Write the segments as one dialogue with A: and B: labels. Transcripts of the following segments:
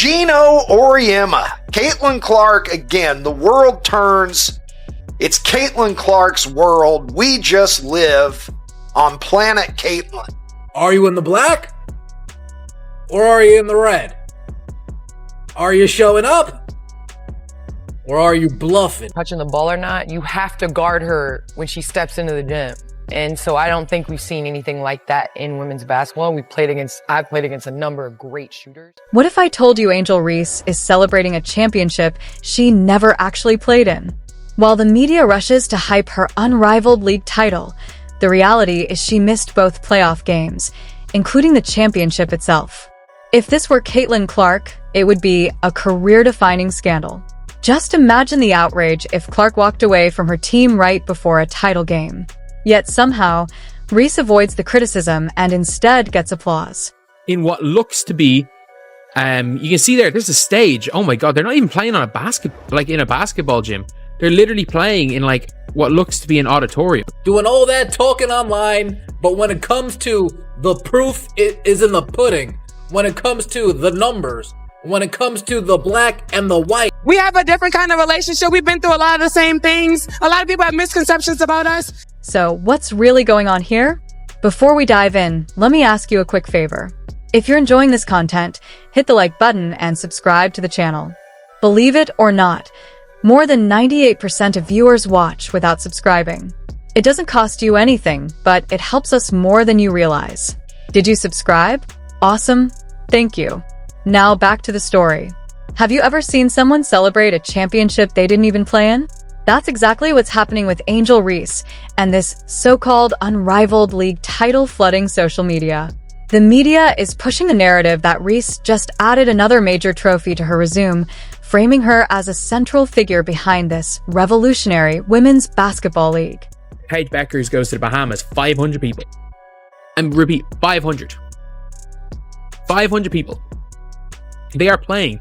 A: Gino Auriemma, Caitlin Clark again. The world turns. It's Caitlin Clark's world. We just live on planet Caitlin.
B: Are you in the black? Or are you in the red? Are you showing up? Or are you bluffing?
C: Touching the ball or not, you have to guard her when she steps into the gym. And so I don't think we've seen anything like that in women's basketball. I've played against a number of great shooters.
D: What if I told you Angel Reese is celebrating a championship she never actually played in? While the media rushes to hype her unrivaled league title, the reality is she missed both playoff games, including the championship itself. If this were Caitlin Clark, it would be a career-defining scandal. Just imagine the outrage if Clark walked away from her team right before a title game. Yet somehow, Reese avoids the criticism and instead gets applause.
E: In what looks to be, you can see there's a stage. Oh my God, they're not even playing on in a basketball gym. They're literally playing in what looks to be an auditorium.
B: Doing all that talking online, but when it comes to the proof, it is in the pudding. When it comes to the numbers, when it comes to the black and the white.
F: We have a different kind of relationship. We've been through a lot of the same things. A lot of people have misconceptions about us.
D: So what's really going on here? Before we dive in, let me ask you a quick favor. If you're enjoying this content, hit the like button and subscribe to the channel. Believe it or not, more than 98% of viewers watch without subscribing. It doesn't cost you anything, but it helps us more than you realize. Did you subscribe? Awesome. Thank you. Now back to the story. Have you ever seen someone celebrate a championship they didn't even play in? That's exactly what's happening with Angel Reese and this so-called unrivaled league title flooding social media. The media is pushing the narrative that Reese just added another major trophy to her resume, framing her as a central figure behind this revolutionary women's basketball league.
E: Paige Beckers goes to the Bahamas, 500 people. And repeat, 500. 500 people. They are playing.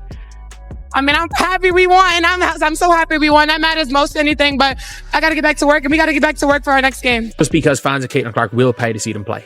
F: I mean, I'm happy we won. I'm so happy we won. That matters most anything, but I got to get back to work, and we got to get back to work for our next game.
E: Just because fans of Caitlin Clark will pay to see her play.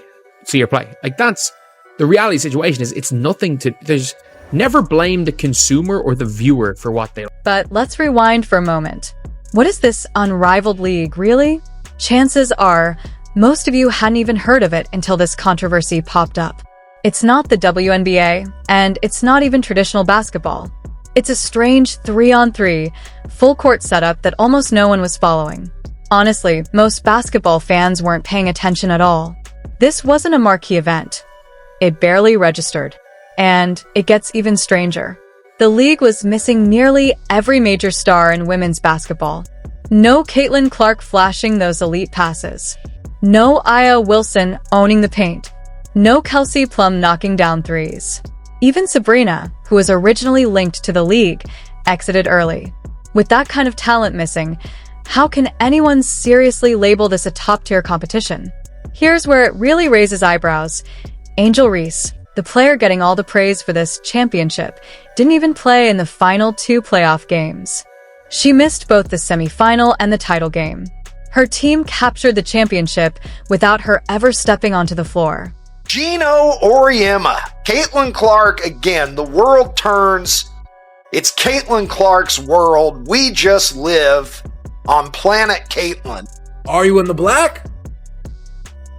E: That's the reality situation. It's nothing to, there's never blame the consumer or the viewer for what they like.
D: But let's rewind for a moment. What is this unrivaled league, really? Chances are, most of you hadn't even heard of it until this controversy popped up. It's not the WNBA, and it's not even traditional basketball. It's a strange 3-on-3, full-court setup that almost no one was following. Honestly, most basketball fans weren't paying attention at all. This wasn't a marquee event. It barely registered. And it gets even stranger. The league was missing nearly every major star in women's basketball. No Caitlin Clark flashing those elite passes. No Aya Wilson owning the paint. No Kelsey Plum knocking down threes. Even Sabrina, who was originally linked to the league, exited early. With that kind of talent missing, how can anyone seriously label this a top-tier competition? Here's where it really raises eyebrows. Angel Reese, the player getting all the praise for this championship, didn't even play in the final 2 playoff games. She missed both the semifinal and the title game. Her team captured the championship without her ever stepping onto the floor.
A: Gino Auriemma, Caitlin Clark again. The world turns. It's Caitlin Clark's world. We just live on planet Caitlin.
B: Are you in the black?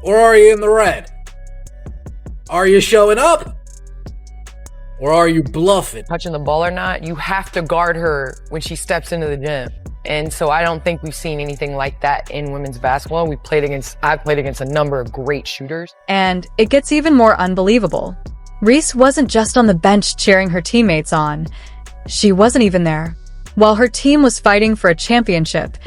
B: Or are you in the red? Are you showing up? Or are you bluffing?
C: Touching the ball or not, you have to guard her when she steps into the gym. And so I don't think we've seen anything like that in women's basketball. I've played against a number of great shooters.
D: And it gets even more unbelievable. Reese wasn't just on the bench cheering her teammates on. She wasn't even there. While her team was fighting for a championship,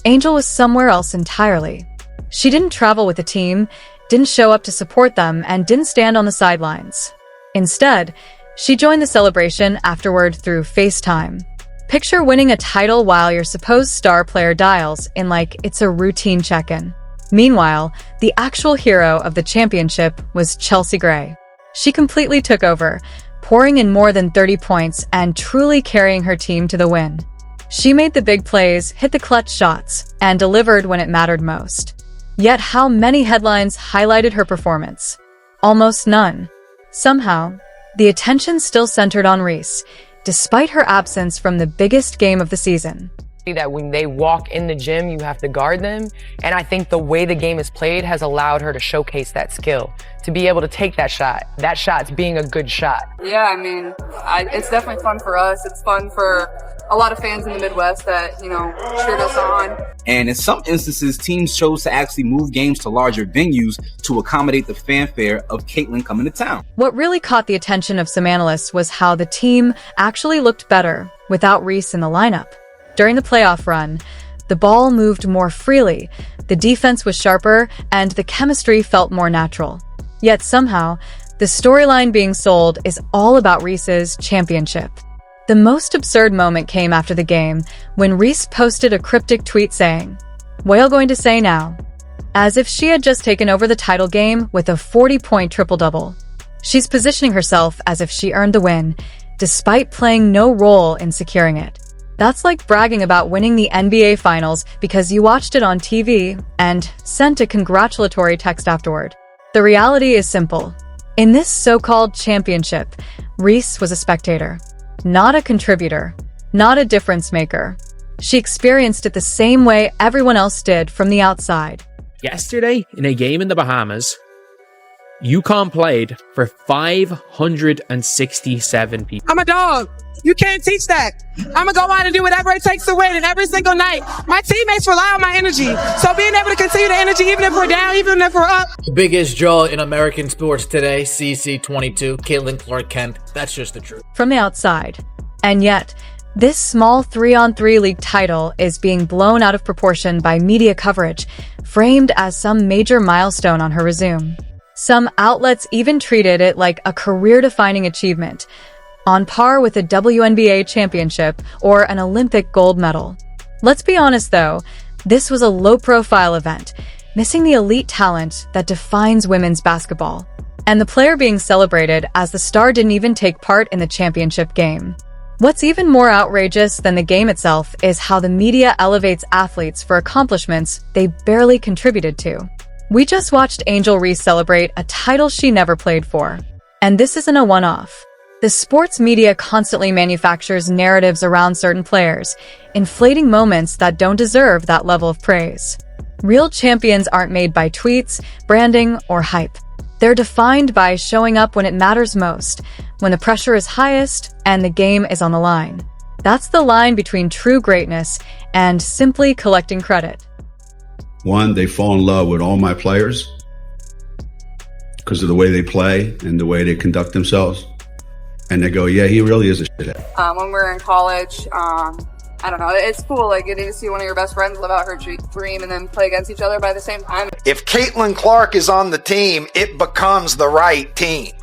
D: Angel was somewhere else entirely. She didn't travel with the team, didn't show up to support them, and didn't stand on the sidelines. Instead, she joined the celebration afterward through FaceTime. Picture winning a title while your supposed star player dials in like it's a routine check-in. Meanwhile, the actual hero of the championship was Chelsea Gray. She completely took over, pouring in more than 30 points and truly carrying her team to the win. She made the big plays, hit the clutch shots, and delivered when it mattered most. Yet how many headlines highlighted her performance? Almost none. Somehow, the attention still centered on Reese, despite her absence from the biggest game of the season.
C: That when they walk in the gym, you have to guard them. And I think the way the game is played has allowed her to showcase that skill, to be able to take that shot. That shot's being a good shot.
G: Yeah, I mean, it's definitely fun for us. It's fun for a lot of fans in the Midwest that, cheered us on.
H: And in some instances, teams chose to actually move games to larger venues to accommodate the fanfare of Caitlin coming to town.
D: What really caught the attention of some analysts was how the team actually looked better without Reese in the lineup. During the playoff run, the ball moved more freely, the defense was sharper, and the chemistry felt more natural. Yet somehow, the storyline being sold is all about Reese's championship. The most absurd moment came after the game when Reese posted a cryptic tweet saying, "What y'all going to say now?" As if she had just taken over the title game with a 40-point triple-double. She's positioning herself as if she earned the win, despite playing no role in securing it. That's like bragging about winning the NBA Finals because you watched it on TV and sent a congratulatory text afterward. The reality is simple. In this so-called championship, Reese was a spectator, not a contributor, not a difference maker. She experienced it the same way everyone else did from the outside.
E: Yesterday, in a game in the Bahamas, UConn played for 567 people.
F: I'm a dog. You can't teach that. I'm going to go out and do whatever it takes to win, and every single night, my teammates rely on my energy. So being able to continue the energy, even if we're down, even if we're up.
B: The biggest draw in American sports today, CC22, Caitlin Clark-Kent. That's just the truth.
D: From the outside. And yet, this small 3-on-3 league title is being blown out of proportion by media coverage, framed as some major milestone on her resume. Some outlets even treated it like a career-defining achievement, on par with a WNBA championship or an Olympic gold medal. Let's be honest though, this was a low-profile event, missing the elite talent that defines women's basketball. And the player being celebrated as the star didn't even take part in the championship game. What's even more outrageous than the game itself is how the media elevates athletes for accomplishments they barely contributed to. We just watched Angel Reese celebrate a title she never played for. And this isn't a one-off. The sports media constantly manufactures narratives around certain players, inflating moments that don't deserve that level of praise. Real champions aren't made by tweets, branding, or hype. They're defined by showing up when it matters most, when the pressure is highest and the game is on the line. That's the line between true greatness and simply collecting credit.
I: One, they fall in love with all my players because of the way they play and the way they conduct themselves. And they go, yeah, he really is a shithead.
G: When we're in college, I don't know, it's cool, like getting to see one of your best friends live out her dream and then play against each other by the same time.
A: If Caitlin Clark is on the team, it becomes the right team.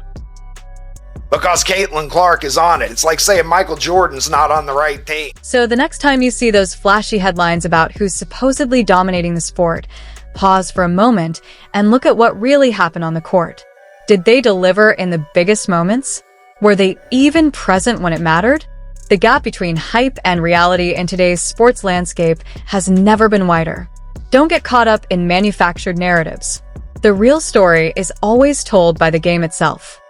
A: Because Caitlin Clark is on it. It's like saying Michael Jordan's not on the right team.
D: So the next time you see those flashy headlines about who's supposedly dominating the sport, pause for a moment and look at what really happened on the court. Did they deliver in the biggest moments? Were they even present when it mattered? The gap between hype and reality in today's sports landscape has never been wider. Don't get caught up in manufactured narratives. The real story is always told by the game itself.